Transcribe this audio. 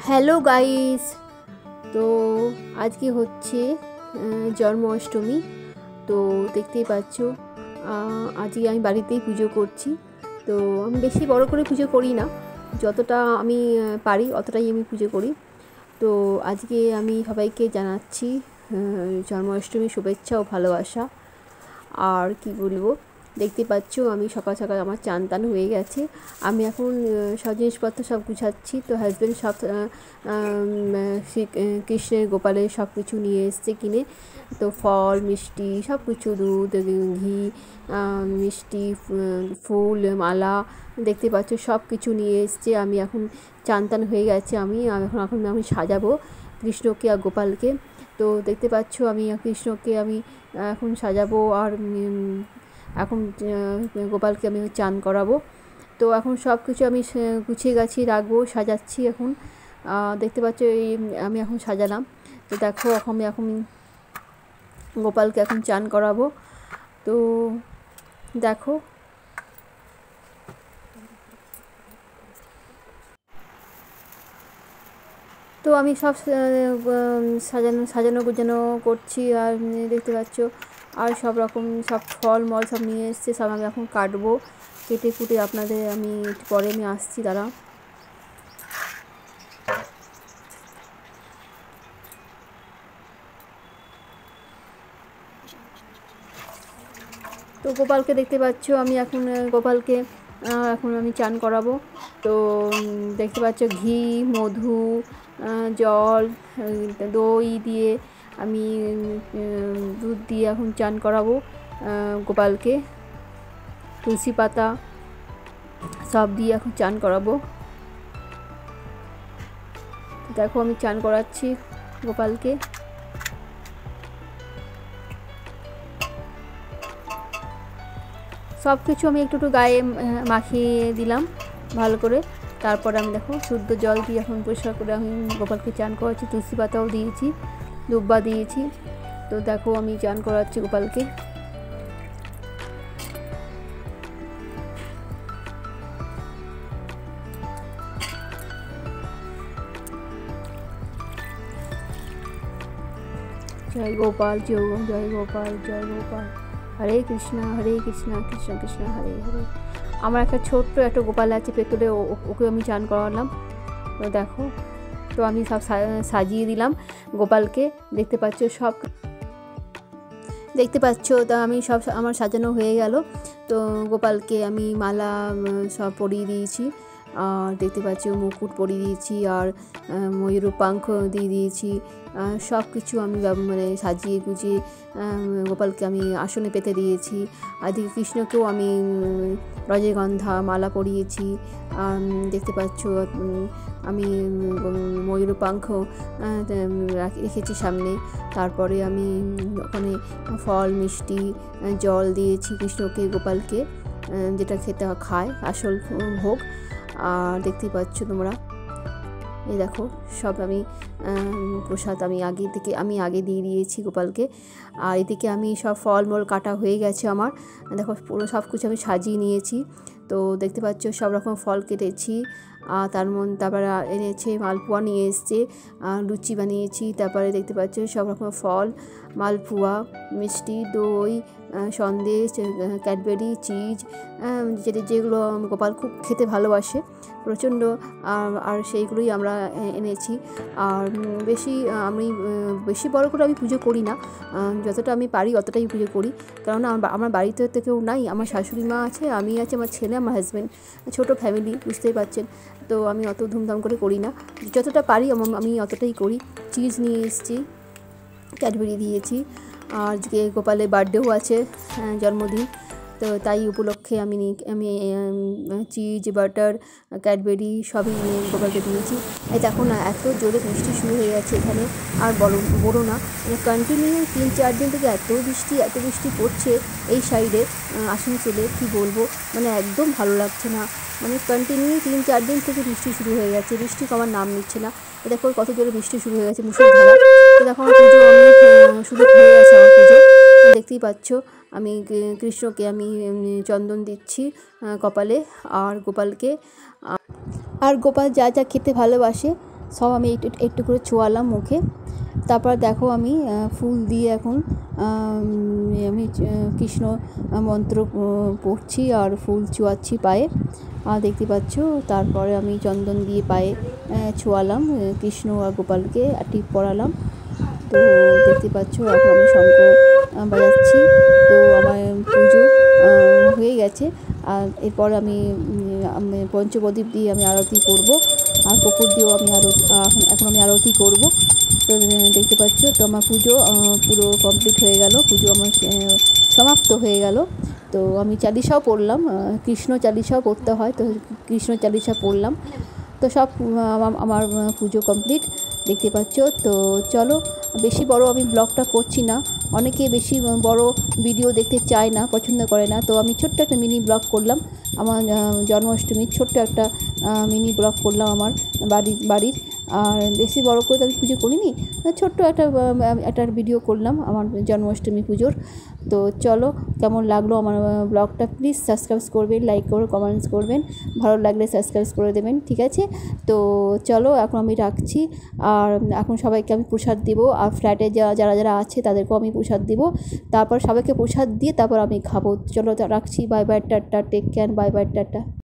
Hello guys. তো আজকে হচ্ছে জন্মাষ্টমী। তো দেখতেই পাচ্ছ আজকে আমি বাড়িতেই পুজো করছি। তো আমি বেশি বড় করে পুজো করি না, যতটা আমি পারি অতটাই আমি পুজো করি। তো আজকে আমি সবাইকে জানাচ্ছি জন্মাষ্টমীর শুভেচ্ছা ও ভালোবাসা। আর কি বলবো, দেখতে পাচ্ছ আমি সকাল সকাল আমার চান টান হয়ে গেছে। আমি এখন সব জিনিসপত্র সব গুছাচ্ছি। তো হাজব্যান্ড সব শ্রী কৃষ্ণের গোপালের সব কিছু নিয়ে এসছে কিনে। তো ফল মিষ্টি সব কিছু, দুধ ঘি মিষ্টি ফুল মালা দেখতে পাচ্ছ সব কিছু নিয়ে এসছে। আমি এখন চান টান হয়ে গেছে, আমি এখন সাজাবো কৃষ্ণকে আর গোপালকে। তো দেখতে পাচ্ছ আমি কৃষ্ণকে আমি এখন সাজাবো আর এখন গোপালকে আমি চান করাবো। তো এখন সব কিছু আমি গুছিয়ে গাছিয়ে রাখবো, সাজাচ্ছি এখন। দেখতে পাচ্ছ এই আমি এখন সাজালাম। তো দেখো এখন গোপালকে এখন চান করাবো। তো দেখো তো আমি সব সাজানো গোছানো করছি। আর দেখতে পাচ্ছ আর সব রকম সব ফল মল সব নিয়ে এসছে, সব আমি এখন কাটবো। কেটে কুটে আপনাদের আমি পরে আমি আসছি, দাঁড়া। তো গোপালকে দেখতে পাচ্ছ আমি এখন গোপালকে এখন আমি চান করাবো। তো দেখতে পাচ্ছ ঘি মধু জল দই দিয়ে আমি দুধ দিয়ে এখন চান করাবো গোপালকে। তুলসী পাতা সব দিয়ে এখন চান করাবো। দেখো আমি চান করাচ্ছি গোপালকে। সব কিছু আমি একটু একটু গায়ে মাখিয়ে দিলাম ভালো করে। তারপর আমি দেখো শুদ্ধ জল দিয়ে এখন পরিষ্কার করে আমি গোপালকে চান করাচ্ছি। তুলসী পাতাও দিয়েছি, দুব্বা দিয়েছি। তো দেখো আমি চান করাচ্ছি গোপালকে। জয় গোপাল জয় গোপাল জয় গোপাল, হরে কৃষ্ণ কৃষ্ণ কৃষ্ণ হরে হরে। আমার একটা ছোট্ট একটা গোপাল আছে পেতলে, ওকে আমি চান করালাম। তো দেখো তো আমি সব সাজিয়ে দিলাম গোপালকে। দেখতে পাচ্ছ সব দেখতে পাচ্ছ তা আমি সব আমার সাজানো হয়ে গেল। তো গোপালকে আমি মালা সব পরিয়ে দিয়েছি। আর দেখতে পাচ্ছ মুকুট পরিয়ে দিয়েছি, আর ময়ূর পাঙ্খ দিয়ে দিয়েছি। সব কিছু আমি মানে সাজিয়ে গুছিয়ে গোপালকে আমি আসনে পেতে দিয়েছি। আর দিকে কৃষ্ণকেও আমি রজনীগন্ধা মালা পরিয়েছি। দেখতে পাচ্ছ আমি ময়ূর পাঙ্খ রেখেছি সামনে। তারপরে আমি ওখানে ফল মিষ্টি জল দিয়েছি কৃষ্ণকে গোপালকে, যেটা খেতে খায় আসল ভোগ। আর দেখতেই পাচ্ছ তোমরা, এই দেখো সব আমি প্রসাদ আমি আগে দিয়ে দিয়েছি গোপালকে। আর এদিকে আমি সব ফলমূল কাটা হয়ে গেছে আমার। দেখো পুরো সব কিছু আমি সাজিয়ে নিয়েছি। তো দেখতে পাচ্ছ সব রকম ফল কেটেছি। তারপরে এনেছে মালপোয়া নিয়ে এসছে, লুচি বানিয়েছি। তারপরে দেখতে পাচ্ছ সব রকম ফল মালপোয়া মিষ্টি দই সন্দেশ ক্যাডবেরি চিজ, যেগুলো গোপাল খুব খেতে ভালোবাসে প্রচণ্ড। আর সেইগুলোই আমরা এনেছি। আর আমি বেশি বড় করে আমি পুজো করি না, যতটা আমি পারি অতটাই পুজো করি। কেননা আমার বাড়িতে তো কেউ নাই, আমার শাশুড়ি মা আছে, আমি আছে, আমার ছেলে, আমার হাজব্যান্ড, ছোটো ফ্যামিলি বুঝতেই পারছেন। তো আমি অত ধুমধাম করে করি না, যতটা পারি আমি অতটাই করি। চিজ নিয়ে এসেছি, ক্যাডবেরি দিয়েছি। আর আজকে গোপালের বার্থডেও আছে, জন্মদিন। তো তাই উপলক্ষে আমি চিজ বাটার ক্যাডবেরি সবই গোপালকে দিয়েছি। এই দেখো না এত জোরে বৃষ্টি শুরু হয়ে গেছে এখানে, আর বলো না, মানে কন্টিনিউ 3-4 দিন থেকে এত বৃষ্টি পড়ছে এই সাইডে আসানসোলে, কী বলবো, মানে একদম ভালো লাগছে না। মানে কন্টিনিউ 3-4 দিন থেকে বৃষ্টি শুরু হয়ে গেছে, বৃষ্টি কমার নাম নিচ্ছে না। দেখো কত জোরে বৃষ্টি শুরু হয়ে গেছে, মুষলধারা। তো দেখো আমার পুজো শুরু হয়ে গেছে আমার পুজো। দেখতেই পাচ্ছ আমি কৃষ্ণকে আমি চন্দন দিচ্ছি কপালে, আর গোপালকে। আর গোপাল যা যা খেতে ভালোবাসে সব আমি একটু একটু করে ছোঁয়ালাম মুখে। তারপর দেখো আমি ফুল দিয়ে এখন আমি কৃষ্ণ মন্ত্র পড়ছি আর ফুল ছোঁয়াচ্ছি পায়ে, আর দেখতে পাচ্ছ। তারপরে আমি চন্দন দিয়ে পায়ে ছোঁয়ালাম কৃষ্ণ আর গোপালকে, টিপ পরালাম। তো দেখতে পাচ্ছ এখন আমি শঙ্খ বাজাচ্ছি। তো আমার পুজো হয়ে গেছে। আর এরপর আমি পঞ্চপ্রদীপ দিয়ে আমি আরতি করব, আর কপুর দিয়েও আমি এখন আমি আরতি করব। তো দেখতে পাচ্ছ, তো আমার পুজো পুরো কমপ্লিট হয়ে গেল, পুজো আমার সমাপ্ত হয়ে গেল। তো আমি চালিশাও পড়লাম, কৃষ্ণ চালিশাও পড়তে হয়, তো কৃষ্ণ চালিশা পড়লাম। তো সব আমার পুজো কমপ্লিট, দেখতে পাচ্ছ। তো চলো, বেশি বড় আমি ব্লগটা করছি না, অনেকে বেশি বড় ভিডিও দেখতে চায় না, পছন্দ করে না। তো আমি ছোট্ট একটা মিনি ব্লগ করলাম, আমার জন্মাষ্টমীর ছোট্ট একটা মিনি ব্লগ করলাম আমার বাড়ির। আর বেশি বড় করে তো আমি পুজো করিনি, ছোট্ট একটা ভিডিও করলাম আমার জন্মাষ্টমী পুজোর। তো চলো, কেমন লাগলো আমার ব্লগটা প্লিজ সাবস্ক্রাইব করবেন, লাইক করে কমেন্টস করবেন, ভালো লাগলে সাবস্ক্রাইব করে দেবেন, ঠিক আছে? তো চলো, এখন আমি রাখছি। আর এখন সবাইকে আমি প্রসাদ দেবো, আর ফ্ল্যাটে যারা যারা আছে তাদেরকেও আমি প্রসাদ দেবো। তারপর সবাইকে প্রসাদ দিয়ে তারপর আমি খাবো। চলো রাখছি, bye bye, tata, take care, bye bye, tata.